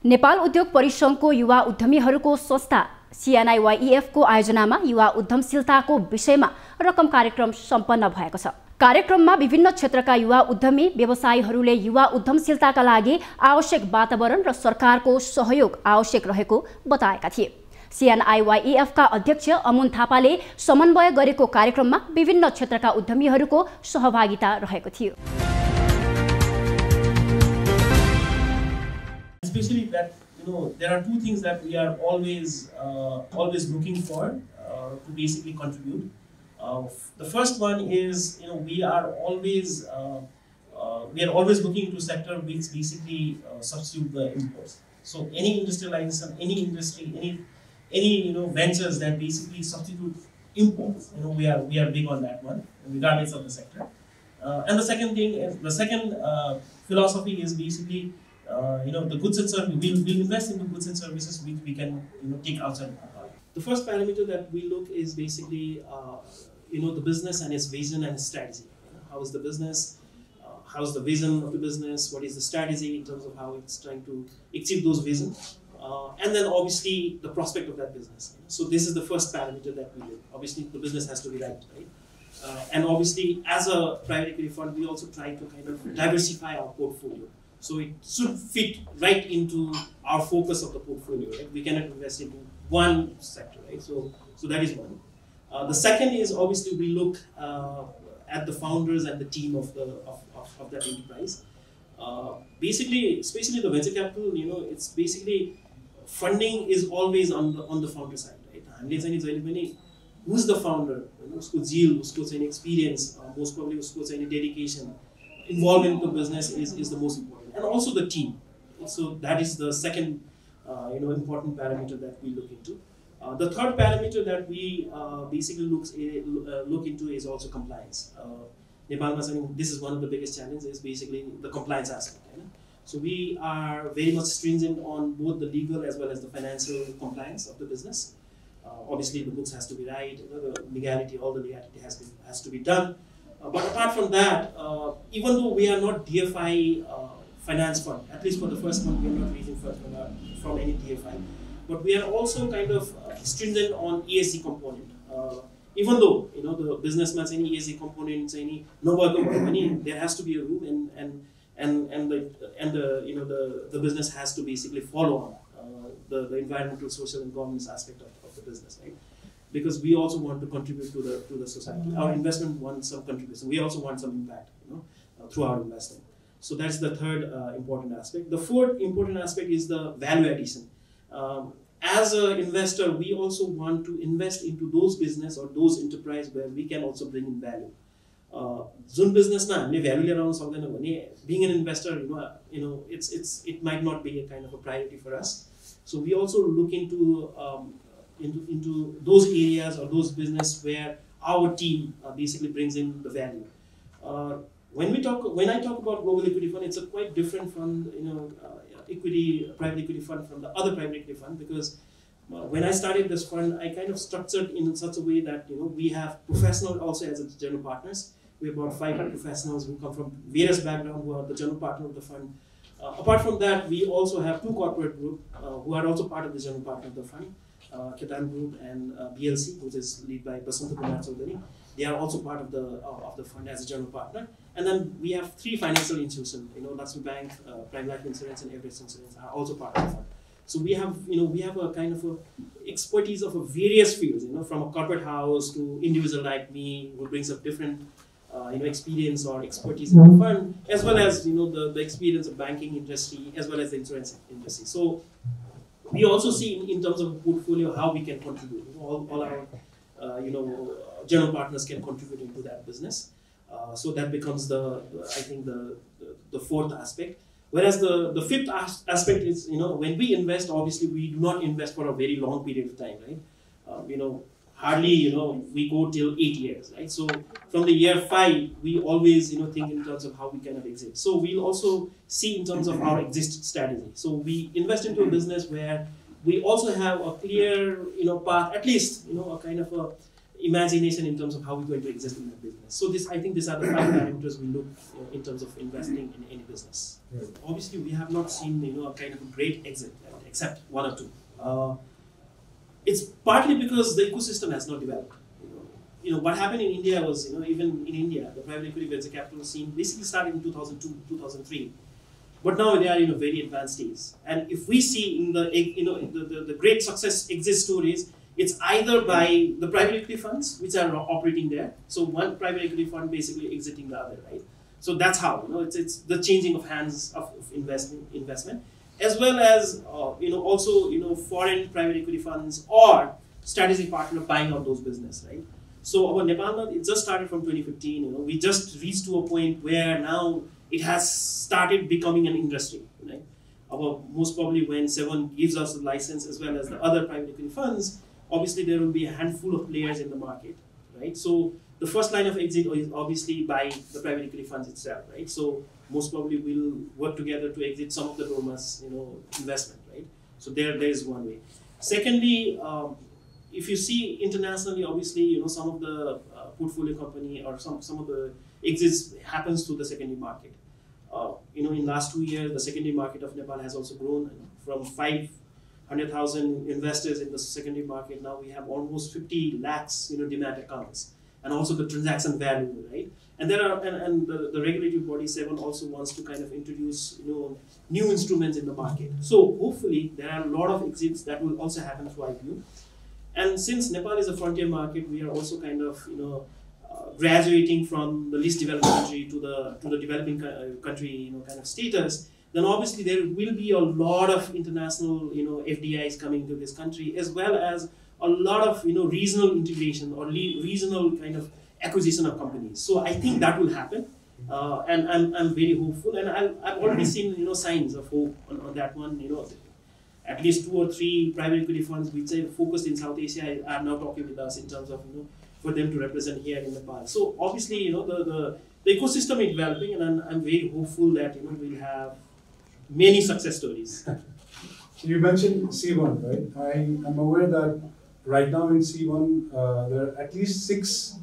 नेपाल उद्योग परिसंघको युवा उद्यमीहरूको संस्था एनआई को आयोजनामा युवा उद्यमशीलताको विषयमा रकम कार्यक्रम सम्पन्न भएको छ। कार्यक्रममा विभिन्न क्षेत्रका युवा उद्यमी व्यवसायीहरूले युवा उद्यमशीलताका लागि आवश्यक वातावरण र सरकारको सहयोग आवश्यक रहेको बताएका थिए। एनआई का अध्यक्ष अमुन थापाले समन्वय गरेको कार्यक्रममा विभिन्न क्षेत्रका उद्यमीहरूको सहभागिता रहेको थियो। Especially that there are two things that we are always looking for to basically contribute. The first one is we are always looking into sector which basically substitute the imports. So any industrialization, any industry, any ventures that basically substitute imports, we are big on that one, regardless of the sector. And the second thing is the second philosophy is basically the goods and services. We'll invest in the goods and services which we can take outside of Nepal. The first parameter that we look is basically the business and its vision and its strategy. How is the business? How is the vision of the business? What is the strategy in terms of how it's trying to achieve those visions? And then obviously the prospect of that business. So this is the first parameter that we look. Obviously the business has to be right? And obviously as a private equity fund, we also try to kind of diversify our portfolio. So it should fit right into our focus of the portfolio. Right? We cannot invest into one sector, right? So that is one. The second is obviously we look at the founders and the team of that enterprise. Basically, especially the venture capital, it's basically funding is always on the founder side, right? Who's the founder? Usko zeal, usko experience, most probably usko dedication, involvement in the business is the most important. And also the team. So that is the second, important parameter that we look into. The third parameter that we basically look into is also compliance. Nepal, this is one of the biggest challenges, is basically the compliance aspect. So we are very much stringent on both the legal as well as the financial compliance of the business. Obviously, the books has to be right, the legality, all the legality has to be done. But apart from that, even though we are not DFI finance fund, at least for the first one, we are not raising from any DFI. But we are also kind of stringent on ESG component. Even though the businessman's any ESG component, any there has to be a rule, and the business has to basically follow on the environmental, social, and governance aspect of the business, right? Because we also want to contribute to the society. Our investment wants some contribution. We also want some impact, through our investing. So that's the third important aspect. The fourth important aspect is the value addition. As an investor, we also want to invest into those business or those enterprise where we can also bring in value. Zone business na value around something. Being an investor, it might not be a kind of a priority for us. So we also look into those areas or those business where our team basically brings in the value. When I talk about global equity fund, it's a quite different from private equity fund from the other private equity fund, because when I started this fund, I kind of structured in such a way that we have professionals also as general partners. We have about 5 professionals who come from various backgrounds who are the general partner of the fund. Apart from that, we also have 2 corporate groups who are also part of the general partner of the fund. Ketan Group and BLC, which is led by Basanta Kumar Chaudhary. They are also part of the fund as a general partner. And then we have 3 financial institutions, Lakshmi Bank, Prime Life Insurance, and Everest Insurance are also part of the fund. So we have a kind of a expertise of various fields, from a corporate house to individual like me who brings up different experience or expertise in the fund, as well as the experience of banking industry as well as the insurance industry. So we also see in terms of a portfolio how we can contribute. All our general partners can contribute into that business. So that becomes I think the fourth aspect. Whereas the fifth aspect is when we invest, obviously we do not invest for a very long period of time, right? Hardly we go till 8 years, right? So from the year 5, we always think in terms of how we kind of exit. So we'll also see in terms of our exit strategy. So we invest into a business where we also have a clear path, at least a kind of a imagination in terms of how we're going to exist in the business. So I think these are the 5 parameters we look in terms of investing in any business. Right. Obviously, we have not seen a kind of a great exit, except 1 or 2. It's partly because the ecosystem has not developed. What happened in India was, even in India, the private equity venture capital scene basically started in 2002, 2003. But now they are in a very advanced stage. And if we see in the great success exit stories, it's either by the private equity funds which are operating there. So one private equity fund basically exiting the other, right? So that's how it's the changing of hands of investment, as well as also foreign private equity funds or strategic partner buying out those business, right? So our Nepal, it just started from 2015. We just reached to a point where now it has started becoming an industry, right? Most probably when Seven gives us the license, as well as the other private equity funds, obviously there will be a handful of players in the market, right? So the first line of exit is obviously by the private equity funds itself, right? So most probably we'll work together to exit some of the dormants, investment, right? So there is one way. Secondly, if you see internationally, obviously, some of the portfolio company or some of the exits happens to the secondary market. In last 2 years, the secondary market of Nepal has also grown from 500,000 investors in the secondary market. Now we have almost 50 lakhs, demat accounts, and also the transaction value, right? And there are and the regulatory body 7 also wants to kind of introduce new instruments in the market. So hopefully there are a lot of exits that will also happen through IPO. And since Nepal is a frontier market, we are also kind of graduating from the least developed country to the developing country kind of status. Then obviously there will be a lot of international FDIs coming to this country, as well as a lot of regional integration or regional kind of acquisition of companies. So I think that will happen, and I'm very hopeful, and I've already seen signs of hope on that one. At least 2 or 3 private equity funds which are focused in South Asia are now talking with us in terms of for them to represent here in Nepal. So obviously the ecosystem is developing, and I'm very hopeful that we'll have many success stories. You mentioned C1, right? I am aware that right now in C1 there are at least 6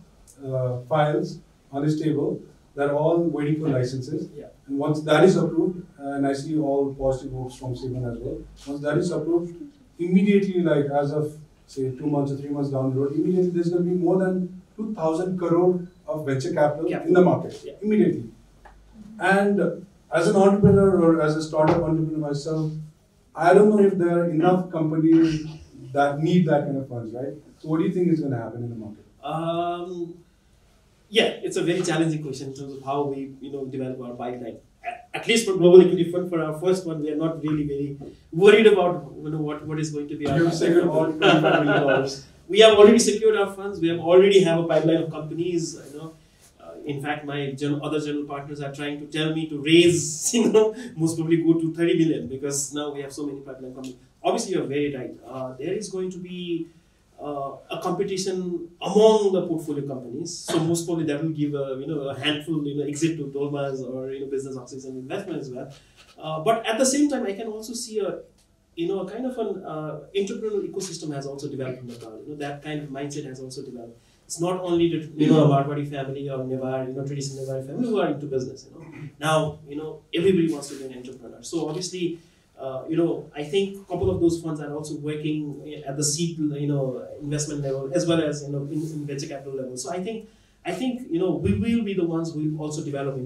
files on this table that are all waiting for licenses. Yeah. And once that is approved, and I see all positive votes from C1 as well, once that is approved, immediately, like as of say 2 months or 3 months down the road, immediately there's going to be more than 2,000 crore of venture capital in the market. Yeah. Immediately. And as an entrepreneur or as a startup entrepreneur myself, I don't know if there are enough companies that need that kind of funds, right? So what do you think is going to happen in the market? Yeah, it's a very challenging question in terms of how we develop our pipeline. At least for Global Equity Fund, for our first one, we are not really very worried about what is going to be our pipeline. We have already secured our funds. We have already have a pipeline of companies. In fact, my other general partners are trying to tell me to raise, most probably go to 30 million, because now we have so many pipeline companies. Obviously, you're very right. There is going to be a competition among the portfolio companies. So most probably that will give a handful exit to Dolmas or business oxygen investment as well. But at the same time, I can also see a kind of an entrepreneurial ecosystem has also developed in Nepal. That kind of mindset has also developed. It's not only the Marwari family or Nevar, traditional Nevari family who are into business. Now everybody wants to be an entrepreneur. So obviously. I think a couple of those funds are also working at the seed, investment level, as well as in venture capital level. So I think we will be the ones who will also develop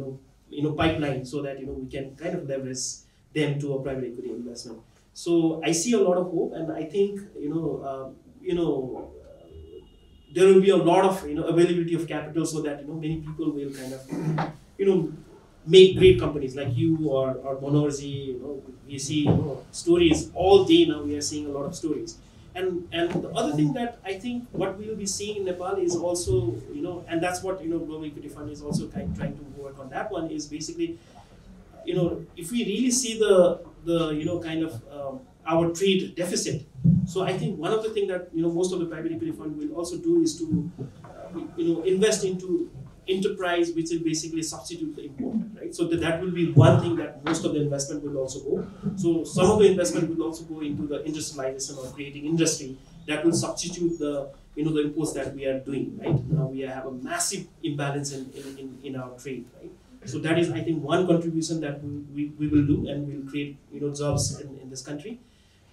pipeline, so that we can kind of leverage them to a private equity investment. So I see a lot of hope, and I think there will be a lot of availability of capital, so that many people will kind of make great companies like you or Monorzi. We see stories all day now. We are seeing a lot of stories, and the other thing that I think what we will be seeing in Nepal is also and that's what Global Equity Fund is also trying to work on. That one is basically if we really see the kind of our trade deficit. So I think one of the things that most of the private equity fund will also do is to invest into enterprise, which will basically substitute the import, right? So that will be one thing that most of the investment will also go. So some of the investment will also go into the industrialization or creating industry, that will substitute the the imports that we are doing, right? Now we have a massive imbalance in our trade, right? So that is, I think, one contribution that we will do, and will create jobs in this country.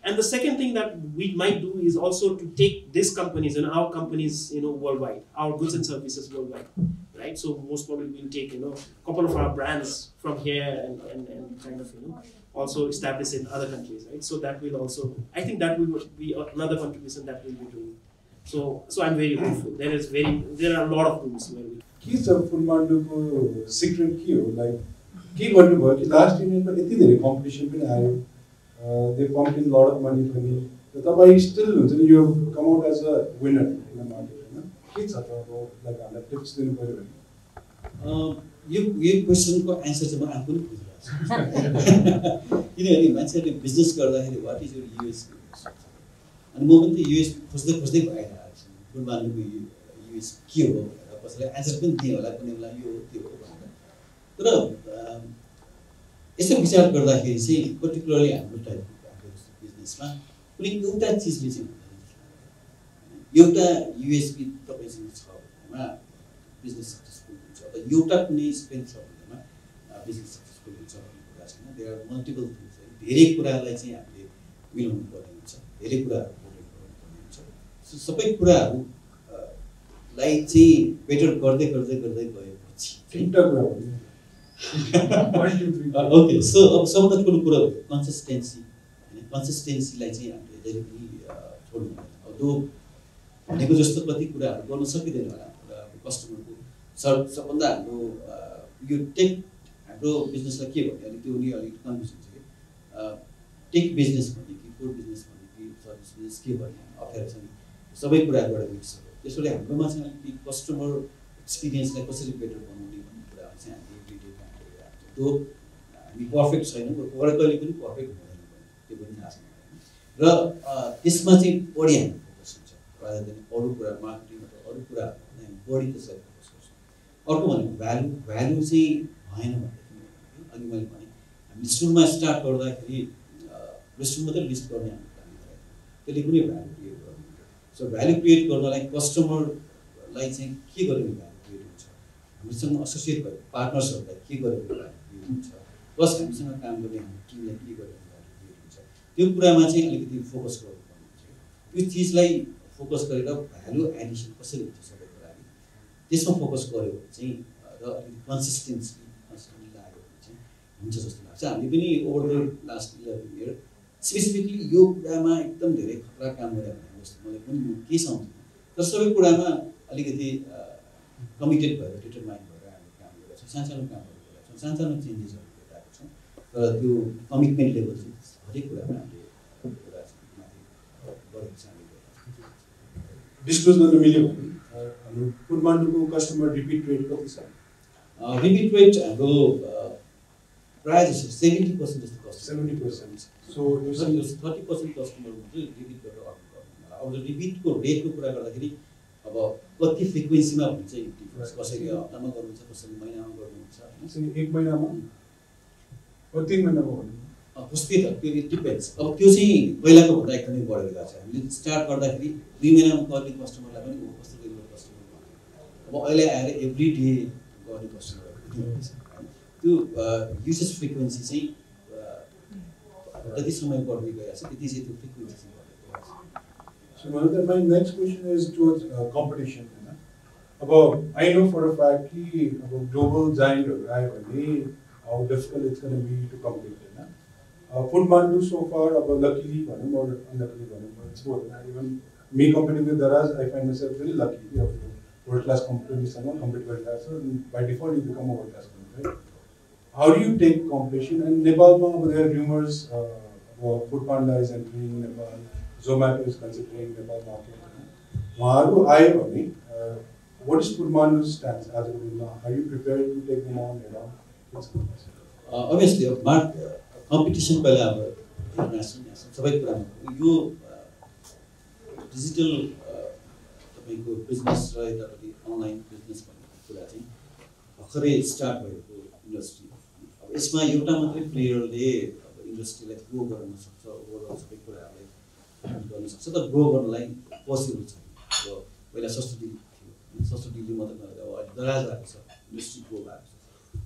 And the second thing that we might do is also to take these companies and our companies worldwide, our goods and services worldwide, right? So most probably we'll take a couple of our brands from here and kind of also establish in other countries, right? So that will also, I think that will be another contribution that we'll be doing. So I'm very hopeful. There are a lot of rooms where we. के छ फुलमान्डुको secret के हो like के गर्नुभयो कि last इनिङमा यति धेरै competition पनि आयो they pump in lot of money पनि र तपाईँ स्टिल हुन्छ नि you come out as a winner in the market हैन के छ त अब लाइक हामीलाई टिप्स दिनु पर्यो भने यो क्वेसनको एन्सर चाहिँ म आफै पनि बुझिरहेको छु किनभने मान्छेहरूले बिजनेस गर्दाखेरि वाट इज योर युएसपी अनि म पनि त युएसपी खोज्दै भइरहेको छु फुलमान्डुको युएसपी के हो कसैले एन्सर पनि दिए होला कुनै बेला यो हो त्यो हो भनेर तर यसो विचार गर्दाखेरि चाहिँ पर्टिकुलरली हाम्रो टाइपको बिजनेसमा कुनै एउटा चिजले चाहिँ एउटा युएसपी तपाईँसँग छ भनेमा बिजनेस सक्सेसफुल हुन्छ अथवा एउटा कुनै स्ट्रेन्थ छ भनेमा बिजनेस सक्सेसफुल हुन्छ भन्ने कुरा छैन देयर आर मल्टिपल थिङ्स धेरै कुरालाई चाहिँ हामीले मिलाउनु पर्ने हुन्छ धेरै कुराहरू गर्नुपर्ने हुन्छ सबै कुराहरू लाई चाहिँ बेटर गर्दै गएपछि एउटा कुरा हो ओके सो अब सबभन्दा ठुलो कुरा हो कन्सिस्टेन्सी हैन कन्सिस्टेन्सीलाई चाहिँ हामीले जहिले पनि छोड्नु हुँदैन अब त्यो भनेको जस्तो कति कुराहरू गर्न सकिँदैन होला र कस्टमरको सबभन्दा हाम्रो यो टेक हाम्रो बिजनेसलाई के भन्ने अलिक त्यो नि अलिक कन्फ्युजन छ कि टेक बिजनेस भन्ने कि फुड बिजनेस भन्ने कि सर्भिस बिजनेस के भन्ने अप्ठ्यारो छ नि सबै कुराबाट मिक्स हो त्यसैले हाम्रोमा चाहिँ अलिकति कस्टमर एक्सपिरियन्सलाई कसरी बेटर बनाउने भन्ने कुराहरू चाहिँ हामीले एभ्रिडे काम गरिरहेको त्यो हामी पर्फेक्ट छैनौँ र कहिले पनि पर्फेक्ट हुँदैन त्यो पनि थाहा छैन र त्यसमा चाहिँ बढी हामी फोकस हुन्छ rather than अरू कुरा मार्केटिङ अथवा अरू कुराहरू हामी बढी त्यसलाई फोकस गर्छौँ अर्को भनेको भ्यालु चाहिँ भएन भनेदेखि अघि मैले भने हामी सुरुमा स्टार्ट गर्दाखेरि रेस्टुरेन्ट मात्रै लिस्ट गर्ने हाम्रो प्लान थियो त्यसले कुनै भ्यालु क्रिएट गर्दैन सो भ्यालु क्रिएट गर्नलाई कस्टमरलाई चाहिँ के गरेर भ्यालु क्रिएट हुन्छ हामीसँग एसोसिएट भएको पार्टनर्सहरूलाई के गरेर भ्यालु क्रिएट हुन्छ प्लस हामीसँग काम गर्ने हाम्रो टिमलाई के गरेर भ्यालु क्रिएट हुन्छ त्यो कुरामा चाहिँ अलिकति फोकस गर्नुपर्ने हुन्छ त्यो चिजलाई फोकस गरेर भ्यालु एडिसन कसरी हुन्छ सबैको लागि त्यसमा फोकस गऱ्यो भने चाहिँ र अलिकति कन्सिस्टेन्टली लाग्यो भने चाहिँ हुन्छ जस्तो लाग्छ हामीले पनि over the last 11 year specifically यो कुरामा एकदम धेरै खतरा काम गरे भने जस्तो मलाई पनि के सम्झ्दैन तर सबै कुरामा अलिकति कमिटेड भएर डिटरमाइन भएर हामीले काम गरेका छौँ सानसानो कामहरू गरेका छौँ सानसानो चेन्जेसहरू गरिरहेका छौँ तर त्यो कमिटमेन्ट लेभल चाहिँ हरेक कुरामा हामीले कुरा माथि गरेको छ हामीले डिस्क्लोज गर्न मिल्यो भने हाम्रो फुलमान्डुको कस्टमर रिपिट रेट कति छ रिपिट रेट हाम्रो प्रायः जस्तो 70% जस्तो कस्टमर 70%. So 30% कस्टमर चाहिँ रिपिट गरेर अर्डर गर्नु अब रिपिटको रेटको कुरा गर्दाखेरि अब कति फ्रिक्वेन्सीमा हुन्छ डिफरेन्स कसैले हप्तामा गर्नुहुन्छ कसैले महिनामा गर्नुहुन्छ हैन एक महिनामा वा 3 महिनामा भन्नु कस्तै त त्यो डिपेन्ड्स अब त्यो चाहिँ पहिलाको भन्दा एकदमै बढेर गएको छ हामीले स्टार्ट गर्दाखेरि 2 महिनामा गर्ने कस्टमरलाई पनि कस्तो रेगुलर कस्टमर अब अहिले आएर एभ्री डे गर्ने कस्टमरहरू त्यो युसेज फ्रिक्वेन्सी चाहिँ जति समय बढ्दै गएको छ त्यति चाहिँ त्यो फ्रिक्वेन्सी चाहिँ बढ्दै गएको छ So my next question is towards competition. About I know for a fact about global giant how difficult it's going to be to compete. Foodmandu so far about luckily or unluckily it's both. Even me competing with Daraz, I find myself very lucky. World class companies compete world class, so by default you become a world class company. Right? How do you take competition? And Nepal, there are rumors about Foodpanda is entering Nepal. Zomato is considering Nepal market. What is Foodmandu's stance as of now? Are you prepared to take them on? Obviously, competition पहिला अब international सबै कुरामा यो digital तपाईको business र यतापट्टि online business भन्ने कुरा चाहिँ भर्खरै स्टार्ट भएको इन्डस्ट्री अब यसमा एउटा मात्रै प्लेयरले अब इन्डस्ट्रीलाई ग्रो गर्न सक्छ ओभरअल सबै कुराहरूलाई गर्न सक्छ तर ग्रो गर्नलाई पोसिबल छ। अब पहिला सस्तो डिल थियो, सस्तो डिलले मात्रै नभएर अब अहिले दराज भएको छ, इन्डस्ट्री ग्रो भएको छ।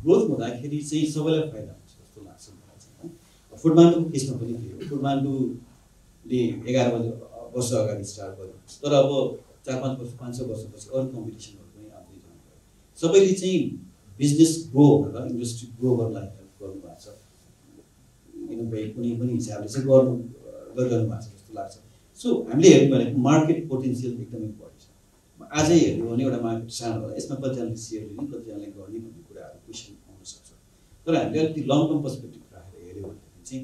ग्रोथ हुँदाखेरि चाहिँ सबैलाई फाइदा हुन्छ जस्तो लाग्छ मलाई चाहिँ। फुडमान्डुको केसमा पनि थियो, फुडमान्डुले 11 वर्ष अगाडि स्टार्ट गर्यो तर अब 4-5 वर्ष 500 वर्षपछि अरू कम्पिटिसनहरू पनि आउँदै जानुभयो। सबैले चाहिँ बिजनेस ग्रो गरेर इन्डस्ट्री ग्रो गर्नलाई हेल्प गर्नुभएको छ, कुनै पनि हिसाबले चाहिँ गरिरहनु भएको छ जस्तो लाग्छ। सो हामीले हेर्नु भनेको मार्केट पोटेन्सियल एकदमै बढी छ। आजै हेर्नु भने एउटा मार्केट सानो होला, यसमा कतिजनाले सेयर लिने कतिजनाले गर्ने भन्ने कुराहरू क्वेसन आउन सक्छ। तर हामीले अलिकति लङ टर्म पर्सपेक्टिभ राखेर हेऱ्यो भनेदेखि चाहिँ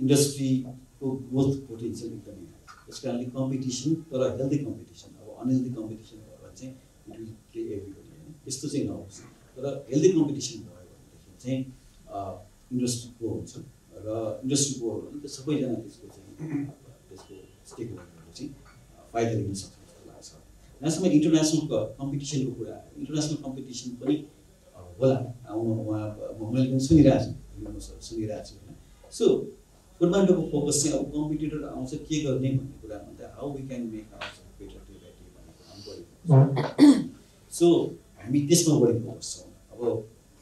इन्डस्ट्रीको ग्रोथ पोटेन्सियल एकदमै त्यस कारणले कम्पिटिसन तर हेल्दी कम्पिटिसन, अब अनहेल्दी कम्पिटिसन भयो भने चाहिँ इट विल प्ले एभ्रीबडी होइन, त्यस्तो चाहिँ नहोस्। तर हेल्दी कम्पिटिसन भयो भनेदेखि चाहिँ इन्डस्ट्री ग्रो हुन्छ र इन्डस्ट्री ग्रो हो भने त सबैजना त्यसको स्टेक होल्डरहरू चाहिँ फाइदा लिन सक्छ जस्तो लाग्छ। यहाँसम्म इन्टरनेसनल कम्पिटिसनको कुरा, इन्टरनेसनल कम्पिटिसन पनि होला आउनु, मैले पनि सुनिरहेको छु होइन। सो फुडमान्डुको फोकस चाहिँ अब कम्पिटिटर आउँछ के गर्ने भन्ने कुरामा त how we can make our better day by day भन्ने कुरामा बढी फोकस। सो हामी त्यसमा बढी फोकस छौँ। अब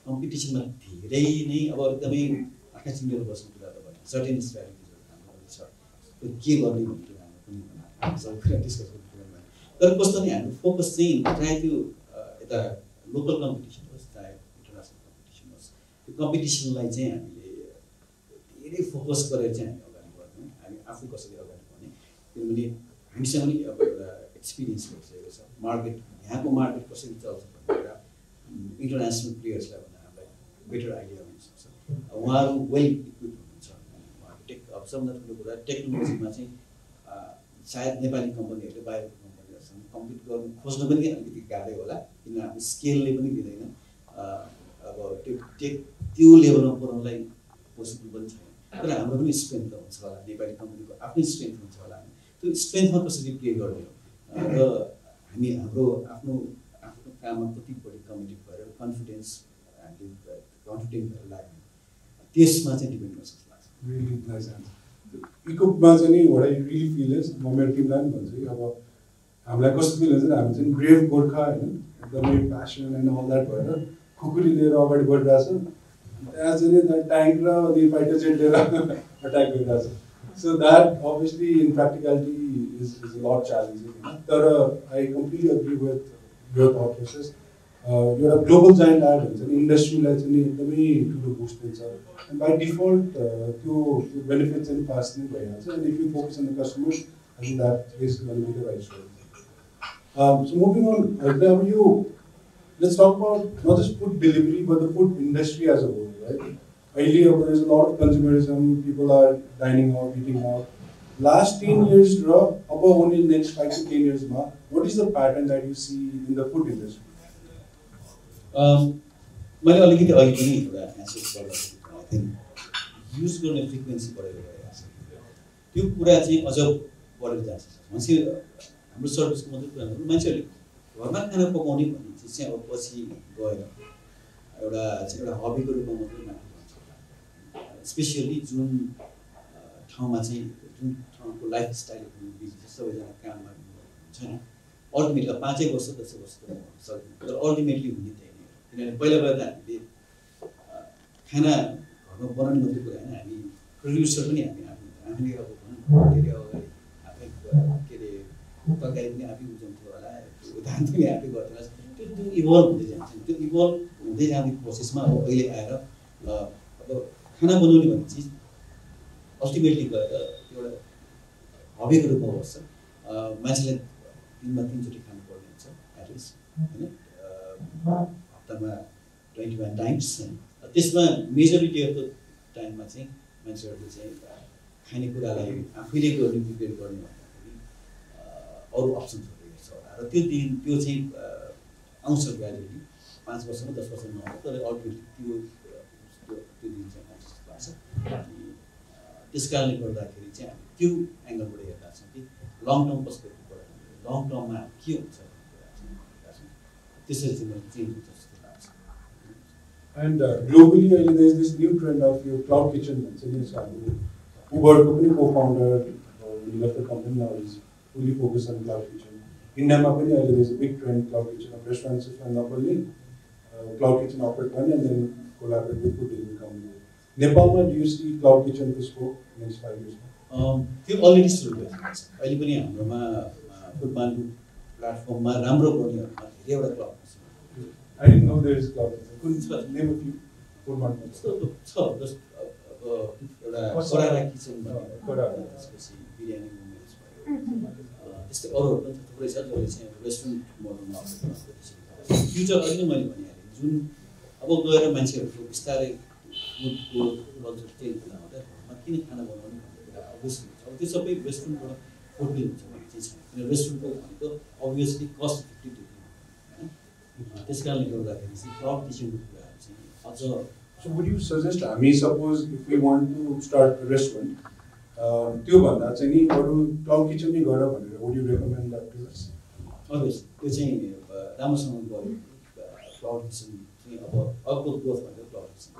कम्पिटिसनमा धेरै नै अब एकदमै आँखा चिनेर बस्ने कुरा त भएन, सर्टेन स्ट्राटेजिजहरू हाम्रो पनि छ, के गर्ने भन्ने कुरामा पनि सब कुरा डिस्कस गर्ने कुरा भएन। तर कस्तो नि हाम्रो फोकस चाहिँ चाहे त्यो यता लोकल कम्पिटिसन होस् चाहे इन्टरनेसनल कम्पिटिसन होस्, त्यो कम्पिटिसनलाई चाहिँ हामीले धेरै फोकस गरेर चाहिँ हामी अगाडि बढ्छौँ। हामी आफू कसरी अगाडि बढ्ने, किनभने हामीसँग पनि अब एउटा एक्सपिरियन्स भइसकेको छ, मार्केट यहाँको मार्केट कसरी चल्छ भन्ने कुरा इन्टरनेसनल प्लेयर्सलाई भन्दा हामीलाई बेटर आइडिया हुनसक्छ। उहाँहरू वेल इक्विप हुनुहुन्छ, अब सबभन्दा ठुलो कुरा टेक्नोलोजीमा चाहिँ सायद नेपाली कम्पनीहरूले बाहिरको कम्पनीहरूसँग कम्पिट गर्नु खोज्न पनि अलिकति गाह्रै होला, किन अब स्केलले पनि दिँदैन, अब त्यो लेभलमा पुऱ्याउनलाई पोसिबल पनि छैन। तर हाम्रो पनि स्ट्रेन्थ त हुन्छ होला, नेपाली कम्पनीको आफ्नै स्ट्रेन्थ हुन्छ होला, त्यो स्ट्रेन्थमा कसरी प्ले गर्ने हो र हामी हाम्रो आफ्नो काममा कति बढी कमिटेड भएर कन्फिडेन्ट भएर लाग्ने त्यसमा चाहिँ डिपेन्ड गर्छ जस्तो लाग्छ। Really nice answer. इकोपमा चाहिँ what I really feel is म मेरो टिमलाई पनि भन्छु कि अब हामीलाई कस्तो फिल हुन्छ हामी चाहिँ ब्रेभ गोर्खा होइन, एकदमै प्यासन एन्ड अल द्याट भएर खुकुरी लिएर अगाडि बढिरहेछ, त्यहाँ चाहिँ ट्याङ्क र अनि फाइटर जेट लिएर अट्याक गरिरहेछ। So that obviously in practicality is a lot challenging होइन। तर I completely agree with your thought process. एउटा ग्लोबल जाइन्ट आयो भने चाहिँ इन्डस्ट्रीलाई चाहिँ एकदमै ठुलो बुस्ट दिन्छ एन्ड बाई डिफल्ट त्यो बेनिफिट चाहिँ पास नै भइहाल्छ। And if you focus on the customers I think that is going to be the right story. So moving on, let's talk about not just food delivery but the food industry as a whole, right? Earlier, there's a lot of consumerism, people are dining out, eating out. Last 10 years, about only next 5 to 10 years, what is the pattern that you see in the food industry? मैले अलिकति अघि पनि एउटा answer गर्दाखेरि I think use गर्ने frequency बढेर गइरहेको छ, त्यो कुरा चाहिँ अझ बढेर जान्छ। मान्छे हाम्रो सर्भिसको मात्रै कुरा नगरौँ, मान्छेहरूले घरमा खाना पकाउने भन्ने चिज चाहिँ अब पछि गएर एउटा हबीको रूपमा मात्रै माथि जान्छ। स्पेसियली जुन ठाउँमा चाहिँ जुन ठाउँको लाइफस्टाइलहरू बिजी सबैजना काममा हुन्छ नि, अल्टिमेटली 5 वर्ष 10 वर्ष त सक्दैन, तर अल्टिमेटली हुने त्यही नै हो। किनभने पहिला त हामीले खाना घरमा बनाउने मात्रै कुरा होइन, हामी प्रड्युसर पनि आफूले अब धेरै अगाडि आफै के अरे तरकारी पनि आफै बुझाउँथ्यो होला, धान पनि आफै गर्थ्यो। त्यो इभल्भ हुँदै जान्छ। त्यो इभल्भ हुँदै जाने प्रोसेसमा अब अहिले आएर अब खाना बनाउने भन्ने चिज अल्टिमेटली गएर एउटा हबीको रूपमा बस्छ। मान्छेलाई दिनमा 3 चोटि खानुपर्ने हुन्छ एटलिस्ट होइन, हप्तामा 21 टाइम्स। त्यसमा मेजोरिटी अफ द टाइममा चाहिँ मान्छेहरूले चाहिँ खाने कुरालाई आफैले गर्ने प्रिपेयर गर्ने भन्दाखेरि अरू अप्सन्सहरू हेर्छ होला र त्यो चाहिँ आउँछ ग्रेजुअली 5 वर्षमा 10 वर्षमा नआउँछ, तर अल्टिमेटली त्यो दिन चाहिँ आउँछ जस्तो लाग्छ। त्यस कारणले गर्दाखेरि चाहिँ हामी त्यो एङ्गलबाट हेर्दा छौँ कि लङ टर्म पर्सपेक्टिभबाट लङ टर्ममा के हुन्छ त्यसरी चाहिँ मैले चेन्ज हुन्छ जस्तो लाग्छ। And globally, there is this new trend of your cloud kitchen. Uber को पनि co-founder he left the company now. He's fully focused on cloud kitchen. India, there's a big trend cloud kitchen of restaurants and cloud kitchen operate one and then collaborate with food delivery company. Nepal, do you see cloud kitchen to scope next 5 years? त्यो already सुरु भइसकेको छ। अहिले पनि हाम्रोमा फुटबलको प्लेटफर्ममा राम्रो गर्नेहरुमा धेरैवटा क्लब छ। I didn't know there is cloud kitchen. Couldn't name a few food markets. So just एउटा कोरारा किचन भन्ने त्यसपछि बिरयानी मोमोज भयो। त्यस्तै अरूहरु पनि थुप्रै छ जसले चाहिँ रेस्टुरेन्ट मोडलमा अप्रेट गर्छ। फ्युचर अहिले मैले भनिहालेँ जुन अब गएर मान्छेहरुको बिस्तारै फुडको कल्चर चेन्ज हुँदा घरमा किन खाना बनाउने भन्ने कुरा अभियसली हुन्छ। अब त्यो सबै रेस्टुरेन्टबाट फुडले हुन्छ भन्ने चाहिँ छैन। किन रेस्टुरेन्टको भनेको अभियसली कस्ट इफेक्टिभ होइन। त्यसकारणले गर्दाखेरि चाहिँ क्लाउड किचनको कुराहरू चाहिँ अझ So would you suggest, suppose if we want to start a restaurant, cloud kitchen would you recommend that to us? Obviously, त्यो चाहिँ राम्रोसँग गऱ्यो क्लाउड किचन चाहिँ अब अबको ग्रोथ भनेको क्लाउड किचन